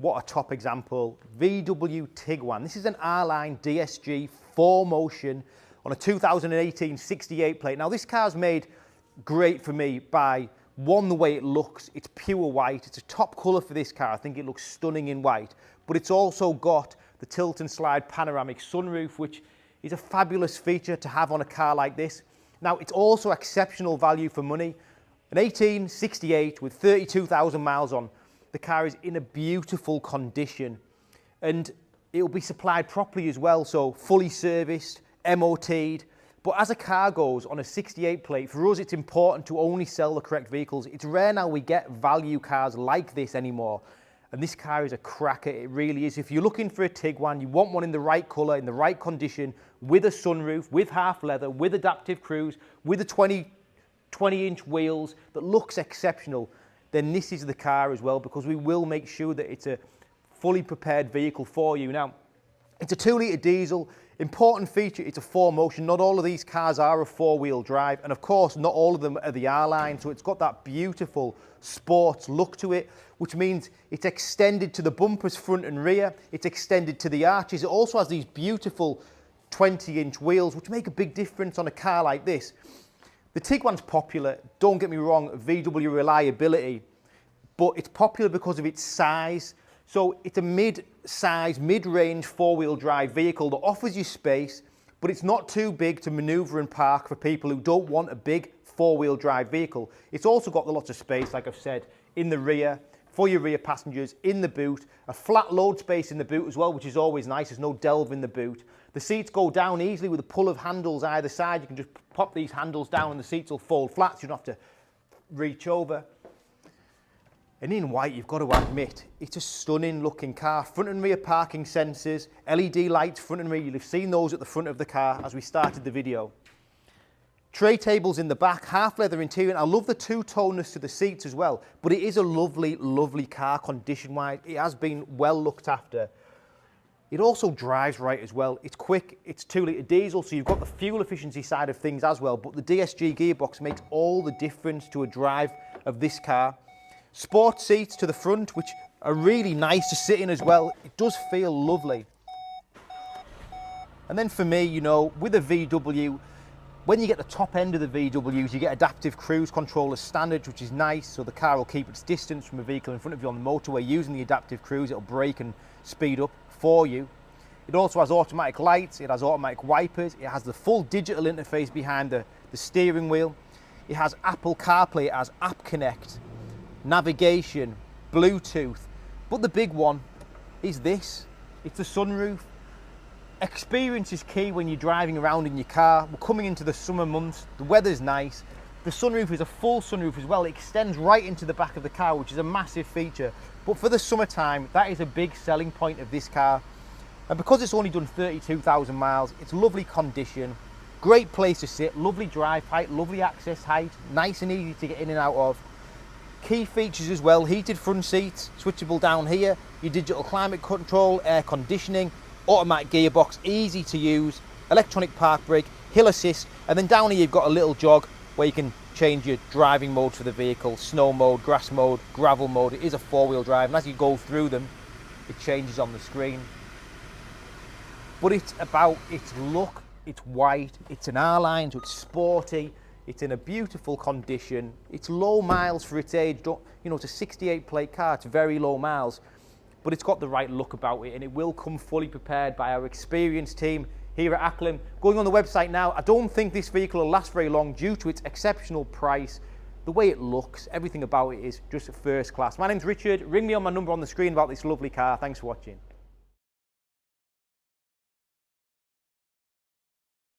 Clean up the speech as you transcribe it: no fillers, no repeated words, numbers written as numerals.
What a top example. VW Tiguan. This is an R-Line DSG 4Motion on a 2018 68 plate. Now this car's made great for me by, one, the way it looks. It's pure white. It's a top colour for this car. I think it looks stunning in white. But it's also got the tilt and slide panoramic sunroof, which is a fabulous feature to have on a car like this. Now it's also exceptional value for money. An 1868 with 32,000 miles on. The car is in a beautiful condition and it will be supplied properly as well, so fully serviced, MOT'd. But as a car goes on a 68 plate, for us it's important to only sell the correct vehicles. It's rare now we get value cars like this anymore. And this car is a cracker, it really is. If you're looking for a Tiguan, you want one in the right colour, in the right condition, with a sunroof, with half leather, with adaptive cruise, with the 20-inch wheels that looks exceptional, then this is the car as well, because we will make sure that it's a fully prepared vehicle for you. Now, it's a 2-litre diesel. Important feature, it's a 4Motion. Not all of these cars are a 4-wheel drive, and of course, not all of them are the R-Line, so it's got that beautiful sports look to it, which means it's extended to the bumpers front and rear, it's extended to the arches. It also has these beautiful 20-inch wheels, which make a big difference on a car like this. The Tiguan's popular, don't get me wrong, VW reliability, but it's popular because of its size. So it's a mid-size, mid-range 4-wheel drive vehicle that offers you space, but it's not too big to manoeuvre and park for people who don't want a big 4-wheel drive vehicle. It's also got lots of space, like I've said, in the rear, for your rear passengers, in the boot, a flat load space in the boot as well, which is always nice. There's no delve in the boot. The seats go down easily with a pull of handles either side. You can just pop these handles down and the seats will fold flat, so you don't have to reach over. And in white, you've got to admit, it's a stunning looking car. Front and rear parking sensors, LED lights front and rear. You'll have seen those at the front of the car as we started the video. Tray tables in the back, half leather interior. And I love the two-toneness to the seats as well, but it is a lovely, lovely car condition-wise. It has been well looked after. It also drives right as well. It's quick, it's 2-litre diesel, so you've got the fuel efficiency side of things as well, but the DSG gearbox makes all the difference to a drive of this car. Sports seats to the front, which are really nice to sit in as well. It does feel lovely. And then for me, you know, with a VW, when you get the top end of the VWs, you get adaptive cruise control as standard, which is nice, so the car will keep its distance from a vehicle in front of you on the motorway. Using the adaptive cruise, it'll brake and speed up for you. It also has automatic lights, it has automatic wipers, it has the full digital interface behind the steering wheel. It has Apple CarPlay, it has App Connect, navigation, Bluetooth, but the big one is this. It's the sunroof. Experience is key when you're driving around in your car. We're coming into the summer months, the weather's nice. The sunroof is a full sunroof as well. It extends right into the back of the car, which is a massive feature. But for the summertime, that is a big selling point of this car. And because it's only done 32,000 miles, it's lovely condition, great place to sit, lovely drive height, lovely access height, nice and easy to get in and out of. Key features as well, heated front seats, switchable down here, your digital climate control, air conditioning, automatic gearbox, easy to use, electronic park brake, hill assist, and then down here you've got a little jog where you can change your driving mode for the vehicle, snow mode, grass mode, gravel mode. It is a 4-wheel drive, and as you go through them, it changes on the screen. But it's about its look, it's white, it's an R-Line, so it's sporty, it's in a beautiful condition, it's low miles for its age. You know, it's a 68 plate car, it's very low miles, but it's got the right look about it, and it will come fully prepared by our experienced team here at Acklam. Going on the website now, I don't think this vehicle will last very long due to its exceptional price. The way it looks, everything about it is just first class. My name's Richard. Ring me on my number on the screen about this lovely car. Thanks for watching.